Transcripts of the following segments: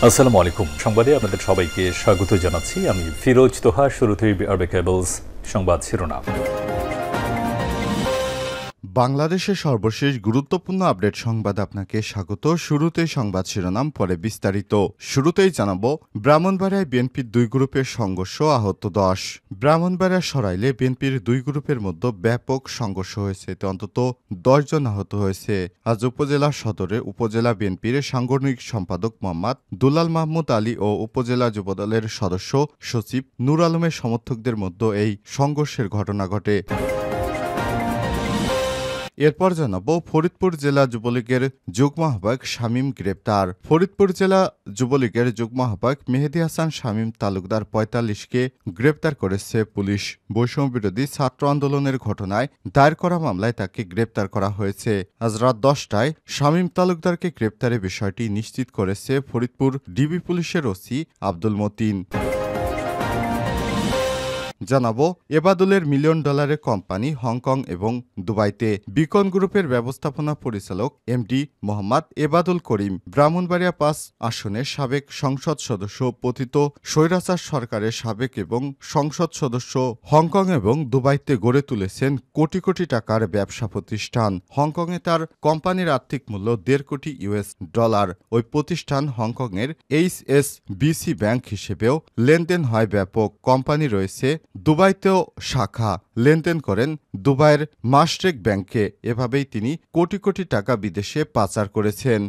আসসালামু আলাইকুম। সংবাদে আপনাদের সবাইকে স্বাগত জানাচ্ছি। আমি ফিরোজ তোহা। শুরুতেই আরবে কেবলস সংবাদ শিরোনাম। বাংলাদেশের সর্বশেষ গুরুত্বপূর্ণ আপডেট সংবাদ আপনাকে স্বাগত। শুরুতেই সংবাদ শিরোনাম, পরে বিস্তারিত। শুরুতেই জানাবো, ব্রাহ্মণবাড়িয়ায় বিএনপির দুই গ্রুপের সংঘর্ষ, আহত 10। ব্রাহ্মণবাড়িয়া সরাইলে বিএনপির দুই গ্রুপের মধ্যে ব্যাপক সংঘর্ষ হয়েছে, এতে অন্তত 10 জন আহত হয়েছে। আজ উপজেলা সদরে উপজেলা বিএনপির সাংগঠনিক সম্পাদক মোহাম্মদ দুলাল মাহমুদ আলী ও উপজেলা যুবদলের সদস্য সচিব নূর আলমের সমর্থকদের মধ্যে এই সংঘর্ষের ঘটনা ঘটে। এরপর জানাবো, ফরিদপুর জেলা যুবলীগের যুগ্ম আহ্বায়ক শামীম গ্রেপ্তার। ফরিদপুর জেলা যুবলীগের যুগ্ম আহ্বায়ক মেহেদী হাসান শামীম তালুকদার ৪৫কে গ্রেপ্তার করেছে পুলিশ। বৈষম্যবিরোধী ছাত্র আন্দোলনের ঘটনায় দায়ের করা মামলায় তাকে গ্রেপ্তার করা হয়েছে। আজ রাত 10টায় শামীম তালুকদারকে গ্রেপ্তারের বিষয়টি নিশ্চিত করেছে ফরিদপুর ডিবি পুলিশের ওসি আব্দুল মতিন। জানাবো, এবাদুলের $1 মিলিয়ন কোম্পানি হংকং এবং দুবাইতে। বিকন গ্রুপের ব্যবস্থাপনা পরিচালক এমডি মোহাম্মদ এবাদুল করিম ব্রাহ্মণবাড়িয়া ৫ আসনের সাবেক সংসদ সদস্য, পতিত স্বৈরাচার সরকারের সাবেক এবং সংসদ সদস্য। হংকং এবং দুবাইতে গড়ে তুলেছেন কোটি কোটি টাকার ব্যবসা প্রতিষ্ঠান। হংকংয়ে তার কোম্পানির আর্থিক মূল্য $1.৫ কোটি। ওই প্রতিষ্ঠান হংকংয়ের HSBC ব্যাংক হিসেবেও লেনদেন হয় ব্যাপক। কোম্পানি রয়েছে দুবাইতেও শাখা, লেনদেন করেন দুবাইয়ের মাশরেক ব্যাংকে। এভাবেই তিনি কোটি কোটি টাকা বিদেশে পাচার করেছেন।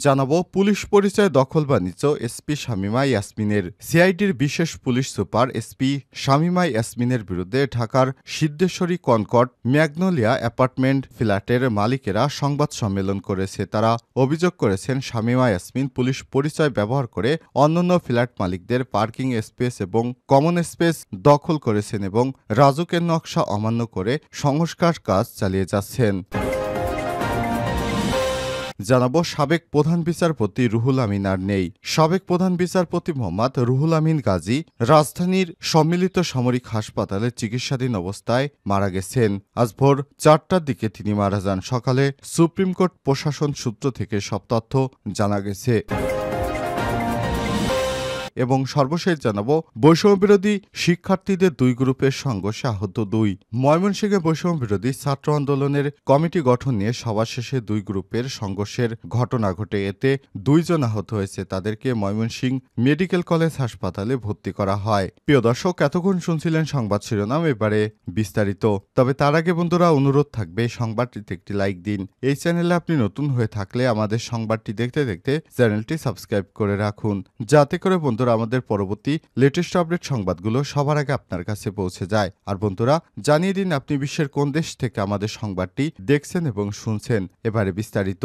জানাবো, পুলিশ পরিচয় দখল বাণিজ্য এসপি শামীমা ইয়াসমিনের। সিআইডির বিশেষ পুলিশ সুপার এসপি শামীমা ইয়াসমিনের বিরুদ্ধে ঢাকার সিদ্ধেশ্বরী কনকর্ড ম্যাগনোলিয়া অ্যাপার্টমেন্ট ফ্ল্যাটের মালিকেরা সংবাদ সম্মেলন করেছে। তারা অভিযোগ করেছেন, শামীমা ইয়াসমিন পুলিশ পরিচয় ব্যবহার করে অন্যান্য ফ্ল্যাট মালিকদের পার্কিং স্পেস এবং কমন স্পেস দখল করেছেন এবং রাজুকের নকশা অমান্য করে সংস্কার কাজ চালিয়ে যাচ্ছেন। জানাবো, সাবেক প্রধান বিচারপতি রুহুল আমিন আর নেই। সাবেক প্রধান বিচারপতি মোহাম্মদ রুহুল আমিন গাজী রাজধানীর সম্মিলিত সামরিক হাসপাতালে চিকিৎসাধীন অবস্থায় মারা গেছেন। আজ ভোর 4টার দিকে তিনি মারা যান। সকালে সুপ্রিম কোর্ট প্রশাসন সূত্র থেকে সব তথ্য জানা গেছে। এবং সর্বশেষ জানাবো, বৈষম্যবিরোধী শিক্ষার্থীদের দুই গ্রুপের সংঘর্ষে আহত 2। ময়মনসিংহে বৈষম্যবিরোধী ছাত্র আন্দোলনের কমিটি গঠন নিয়ে সভা শেষে দুই গ্রুপের সংঘর্ষের ঘটনা ঘটে। এতে 2 জন আহত হয়েছে। তাদেরকে ময়মনসিংহ মেডিকেল কলেজ হাসপাতালে ভর্তি করা হয়। প্রিয় দর্শক, এতক্ষণ শুনছিলেন সংবাদ শিরোনাম, এবারে বিস্তারিত। তবে তার আগে বন্ধুরা, অনুরোধ থাকবে সংবাদটিতে একটি লাইক দিন। এই চ্যানেলে আপনি নতুন হয়ে থাকলে আমাদের সংবাদটি দেখতে দেখতে চ্যানেলটি সাবস্ক্রাইব করে রাখুন, যাতে করে বন্ধুরা আমাদের পরবর্তী লেটেস্ট আপডেট সংবাদগুলো সবার আগে আপনার কাছে পৌঁছে যায়। আর বন্ধুরা, জানিয়ে দিন আপনি বিশ্বের কোন দেশ থেকে আমাদের সংবাদটি দেখছেন এবং শুনছেন। এবারে বিস্তারিত।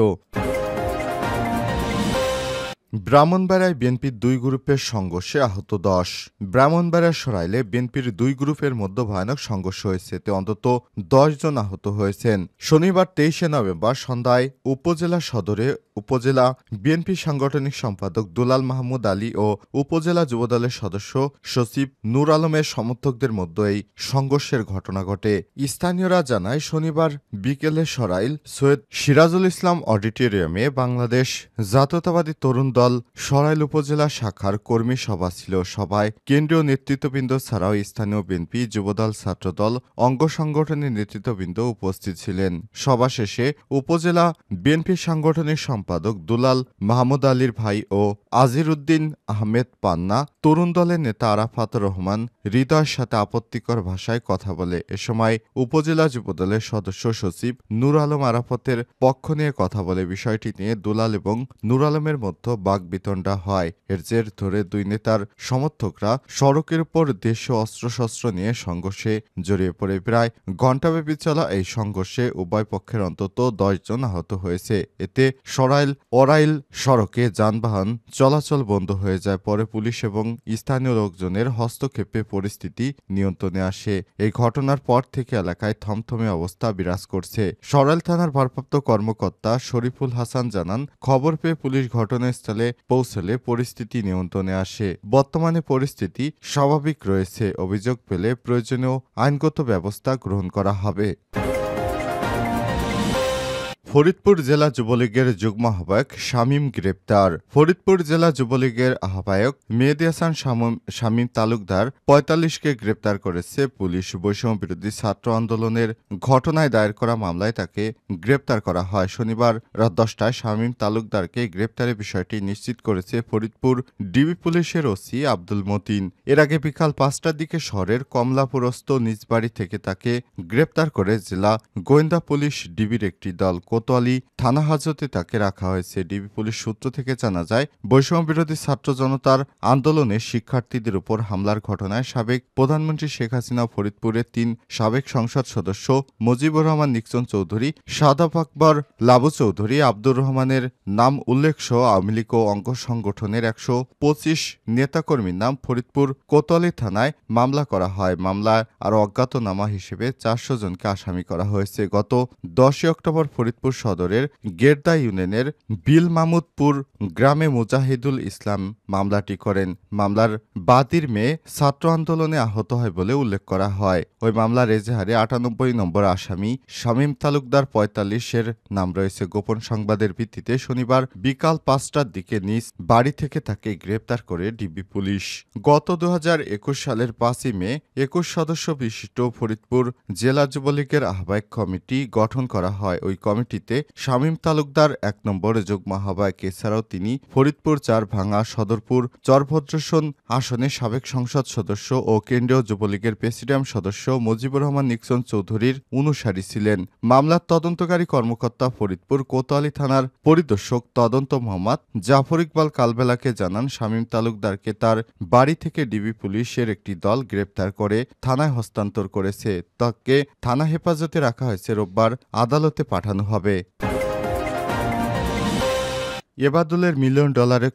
ব্রাহ্মণবাড়িয়ায় বিএনপির দুই গ্রুপের সংঘর্ষে আহত 10। ব্রাহ্মণবাড়িয়া সরাইলে বিএনপির দুই গ্রুপের মধ্যে ভয়ানক সংঘর্ষ হয়েছে, এতে অন্তত 10 জন আহত হয়েছেন। শনিবার 23শে নভেম্বর সন্ধ্যায় উপজেলা সদরে উপজেলা বিএনপি সাংগঠনিক সম্পাদক দুলাল মাহমুদ আলী ও উপজেলা যুবদলের সদস্য সচিব নূর আলমের সমর্থকদের মধ্যে এই সংঘর্ষের ঘটনা ঘটে। স্থানীয়রা জানায়, শনিবার বিকেলে সরাইল সৈয়দ সিরাজুল ইসলাম অডিটোরিয়ামে বাংলাদেশ জাতীয়তাবাদী তরুণ দল সরাইল উপজেলা শাখার কর্মী সভা ছিল। সভায় কেন্দ্রীয় নেতৃত্ববৃন্দ ছাড়াও স্থানীয় বিএনপি, যুবদল, ছাত্রদল, অঙ্গ সংগঠনের নেতৃত্ববৃন্দ উপস্থিত ছিলেন। সভা শেষে উপজেলা বিএনপি সাংগঠনিক সম্পাদক দুলাল মাহমুদ আলীর ভাই ও আজিরউদ্দিন আহমেদ পান্না তরুণ দলের নেতা আরাফাত রহমান হৃদয়ের সাথে আপত্তিকর ভাষায় কথা বলে। এ সময় উপজেলা যুবদলের সদস্য সচিব নূর আলম আরাফাতের পক্ষ নিয়ে কথা বলে। বিষয়টি নিয়ে দুলাল এবং নূর আলমের মধ্যে বাকবিতণ্ডা হয়। এর জের ধরে দুই নেতার সমর্থকরা সড়কের উপর দেশীয় অস্ত্রশস্ত্র নিয়ে সংঘর্ষে জড়িয়ে পড়ে। প্রায় ঘণ্টাব্যাপী চলা এই সংঘর্ষে উভয় পক্ষের অন্তত 10 জন আহত হয়েছে। এতে সরাইল অরাইল সড়কে যানবাহন চলাচল বন্ধ হয়ে যায়। পরে পুলিশ এবং স্থানীয় লোকজনের হস্তক্ষেপে পরিস্থিতি নিয়ন্ত্রণে আসে। এই ঘটনার পর থেকে এলাকায় থমথমে অবস্থা বিরাজ করছে। সরাইল থানার ভারপ্রাপ্ত কর্মকর্তা শরীফুল হাসান জানান, খবর পেয়ে পুলিশ ঘটনাস্থলে পৌঁছলে পরিস্থিতি নিয়ন্ত্রণে আসে। বর্তমানে পরিস্থিতি স্বাভাবিক রয়েছে। অভিযোগ পেলে প্রয়োজনীয় আইনগত ব্যবস্থা গ্রহণ করা হবে। ফরিদপুর জেলা যুবলীগের যুগ্ম আহ্বায়ক শামীম গ্রেপ্তার। ফরিদপুর জেলা যুবলীগের আহ্বায়ক মেহেদী হাসান শামীম তালুকদার ৪৫কে গ্রেপ্তার করেছে পুলিশ। বৈষম্য বিরোধী ছাত্র আন্দোলনের ঘটনায় দায়ের করা মামলায় তাকে গ্রেপ্তার করা হয়। শনিবার রাত ১০টায় শামীম তালুকদারকে গ্রেপ্তারের বিষয়টি নিশ্চিত করেছে ফরিদপুর ডিবি পুলিশের ওসি আব্দুল মতিন। এর আগে বিকাল ৫টার দিকে শহরের কমলাপুরস্থ নিজ বাড়ি থেকে তাকে গ্রেপ্তার করে জেলা গোয়েন্দা পুলিশ ডিবির একটি দল কোতোয়ালি থানা হাজতে তাকে রাখা হয়েছে। ডিবি পুলিশ সূত্র থেকে জানা যায়, বৈষম্য বিরোধী ছাত্র জনতার আন্দোলনে শিক্ষার্থীদের উপর হামলার ঘটনায় সাবেক প্রধানমন্ত্রী শেখ হাসিনা, ফরিদপুরের ৩ সাবেক সংসদ সদস্য মুজিবুর রহমান নিকসন চৌধুরী, শাদাব আকবর লাবু চৌধুরী, আব্দুর রহমানের নাম উল্লেখ সহ আওয়ামী লীগ ও অঙ্গ সংগঠনের ১২৫ নেতাকর্মীর নাম ফরিদপুর কোতোয়ালি থানায় মামলা করা হয়। মামলায় আরও অজ্ঞাতনামা হিসেবে ৪০০ জনকে আসামি করা হয়েছে। গত ১০ অক্টোবর ফরিদপুর সদরের গেরদা ইউনিয়নের বিল মামুদপুর গ্রামে মুজাহিদুল ইসলাম মামলাটি করেন। মামলার বাদীর মেয়ে ছাত্র আন্দোলনে আহত হয় বলে উল্লেখ করা হয়। ওই মামলার এজাহারে ৯৮ নম্বর আসামি শামীম তালুকদার ৪৫-এর নাম রয়েছে। গোপন সংবাদের ভিত্তিতে শনিবার বিকাল ৫টার দিকে নিজ বাড়ি থেকে তাকে গ্রেপ্তার করে ডিবি পুলিশ। গত ২০২১ সালের ৫ই মে ২১ সদস্য বিশিষ্ট ফরিদপুর জেলা যুবলীগের আহ্বায়ক কমিটি গঠন করা হয়। ওই কমিটিতে শামীম তালুকদার ১ নম্বর যুগ্ম আহ্বায়ক। এছাড়াও তিনি ফরিদপুর ৪ ভাঙা সদরপুর চরভদ্রসন আসনে সাবেক সংসদ সদস্য ও কেন্দ্রীয় যুবলীগের প্রেসিডিয়াম সদস্য মুজিবুর রহমান নিকসন চৌধুরীর অনুসারী ছিলেন। মামলার তদন্তকারী কর্মকর্তা ফরিদপুর কোতোয়ালি থানার পরিদর্শক তদন্ত মোহাম্মদ জাফর ইকবাল কালবেলাকে জানান, শামীম তালুকদারকে তার বাড়ি থেকে ডিবি পুলিশের একটি দল গ্রেপ্তার করে থানায় হস্তান্তর করেছে। তাকে থানা হেফাজতে রাখা হয়েছে। রোববার আদালতে পাঠানো হবে। এবাদুলের $1 মিলিয়ন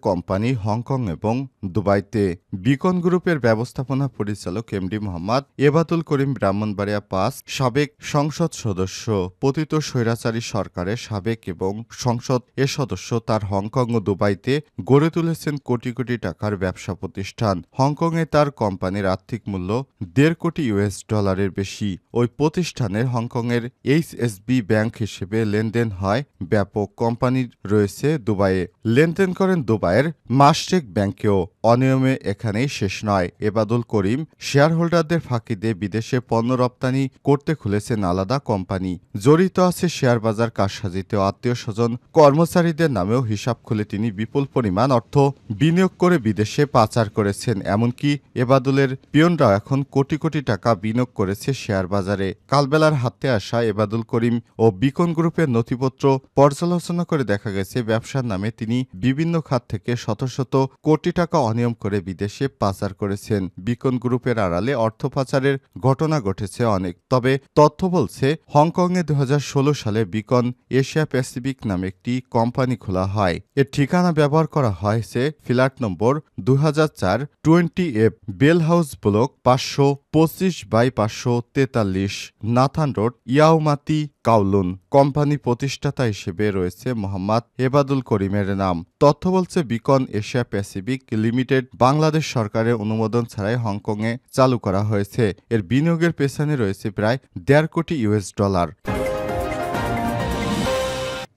কোম্পানি হংকং এবং দুবাইতে। বিকন গ্রুপের ব্যবস্থাপনা পরিচালক এমডি মোহাম্মদ এবাদুল করিম ব্রাহ্মণবাড়িয়া ৫ সাবেক সংসদ সদস্য, পতিত স্বৈরাচারী সরকারের সাবেক এবং সংসদ সদস্য। তার হংকং ও দুবাইতে গড়ে তুলেছেন কোটি কোটি টাকার ব্যবসা প্রতিষ্ঠান। হংকংয়ে তার কোম্পানির আর্থিক মূল্য $1.৫ কোটি বেশি। ওই প্রতিষ্ঠানের হংকংয়ের এইচএসবি ব্যাংক হিসেবে লেনদেন হয় ব্যাপক। কোম্পানির রয়েছে দুবাই। লেনদেন করেন দুবাইয়ের মাশরেক ব্যাংকেও। অনিয়মে এখানেই শেষ নয়। এবাদুল করিম শেয়ার হোল্ডারদের ফাঁকি দিয়ে বিদেশে পণ্য রপ্তানি করতে খুলেছেন আলাদা কোম্পানি। জড়িত আছে শেয়ার বাজার কারসাজিতে। আত্মীয় স্বজন কর্মচারীদের নামেও হিসাব খুলে তিনি বিপুল পরিমাণ অর্থ বিনিয়োগ করে বিদেশে পাচার করেছেন। এমনকি এবাদুলের পিয়নরাও এখন কোটি কোটি টাকা বিনিয়োগ করেছে শেয়ার বাজারে। কালবেলার হাতে আসা এবাদুল করিম ও বিকন গ্রুপের নথিপত্র পর্যালোচনা করে দেখা গেছে, ব্যবসার নামে তিনি বিভিন্ন খাত থেকে শত শত কোটি টাকা অনিয়ম করে বিদেশে পাচার করেছেন। বিকন গ্রুপের আড়ালে অর্থ পাচারের ঘটনা ঘটেছে অনেক। তবে তথ্য বলছে, হংকংয়ে ২০১৬ সালে বিকন এশিয়া প্যাসিফিক নামে একটি কোম্পানি খোলা হয়। এর ঠিকানা ব্যবহার করা হয়েছে flat number ২০০৪ 20F Bell House block ৫২৫/৫৪৩ Nathan Road, Yau Ma Tei, Kowloon. Company প্রতিষ্ঠাতা হিসেবে রয়েছে মোহাম্মদ এবাদুল করিমের নাম। তথ্য বলছে, Beacon Asia Pacific Limited Bangladesh সরকারের অনুমোদন ছাড়াই হংকংয়ে চালু করা হয়েছে। এর বিনিয়োগের পেছনে রয়েছে প্রায় $1.৫ কোটি।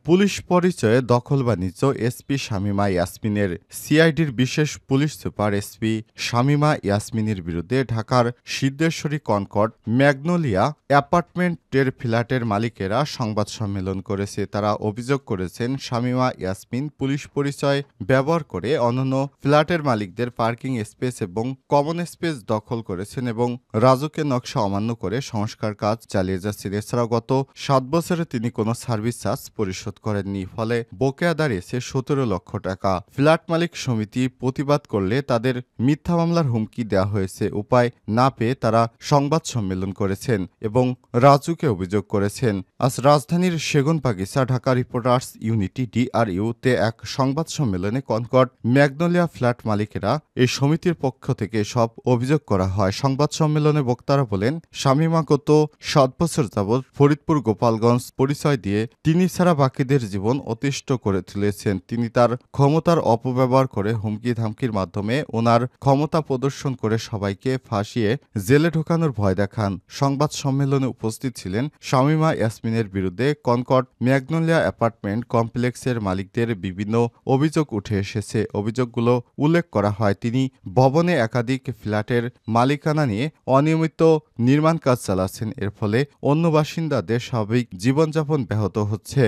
পুলিশ পরিচয়ে দখল বাণিজ্য এসপি শামীমা ইয়াসমিনের। সিআইডির বিশেষ পুলিশ সুপার এসপি শামীমা ইয়াসমিনের বিরুদ্ধে ঢাকার সিদ্ধেশ্বরী কনকর্ড ম্যাগনোলিয়া অ্যাপার্টমেন্টের ফ্ল্যাটের মালিকেরা সংবাদ সম্মেলন করেছে। তারা অভিযোগ করেছেন, শামীমা ইয়াসমিন পুলিশ পরিচয় ব্যবহার করে অন্যান্য ফ্ল্যাটের মালিকদের পার্কিং স্পেস এবং কমন স্পেস দখল করেছেন এবং রাজুকের নকশা অমান্য করে সংস্কার কাজ চালিয়ে যাচ্ছেন। এছাড়াও গত 7 বছরে তিনি কোনো সার্ভিস চার্জ পরিশোধ করেননি। ফলে বকেয়া দাঁড়িয়েছে 17 লক্ষ টাকা। ফ্ল্যাট মালিক সমিতি প্রতিবাদ করলে তাদের মিথ্যা মামলার হুমকি দেওয়া হয়েছে। উপায় না পেয়ে তারা সংবাদ সম্মেলন করেছেন এবং রাজুকে অভিযোগ করেছেন। আজ রাজধানীর Segunbagicha Dhaka reporters unity DRU তে এক সংবাদ সম্মেলনে কনকর্ড ম্যাগনোলিয়া ফ্ল্যাট মালিকেরা এই সমিতির পক্ষ থেকে সব অভিযোগ করা হয়। সংবাদ সম্মেলনে বক্তারা বলেন, শামীমা গত 7 বছর যাবৎ ফরিদপুর গোপালগঞ্জ পরিচয় দিয়ে তিনি ছাড়া বাকি বাকিদের জীবন অতিষ্ঠ করে তুলেছেন। তিনি তার ক্ষমতার অপব্যবহার করে হুমকি ধামকির মাধ্যমে ওনার ক্ষমতা প্রদর্শন করে সবাইকে ফাঁসিয়ে জেলে ঢোকানোর ভয় দেখান। সংবাদ সম্মেলনে উপস্থিত ছিলেন শামীমা ইয়াসমিনের বিরুদ্ধে কনকর্ড ম্যাগনোলিয়া অ্যাপার্টমেন্ট কমপ্লেক্সের মালিকদের বিভিন্ন অভিযোগ উঠে এসেছে। অভিযোগগুলো উল্লেখ করা হয়, তিনি ভবনে একাধিক ফ্ল্যাটের মালিকানা নিয়ে অনিয়মিত নির্মাণ কাজ চালাচ্ছেন। এর ফলে অন্য বাসিন্দাদের স্বাভাবিক জীবনযাপন ব্যাহত হচ্ছে।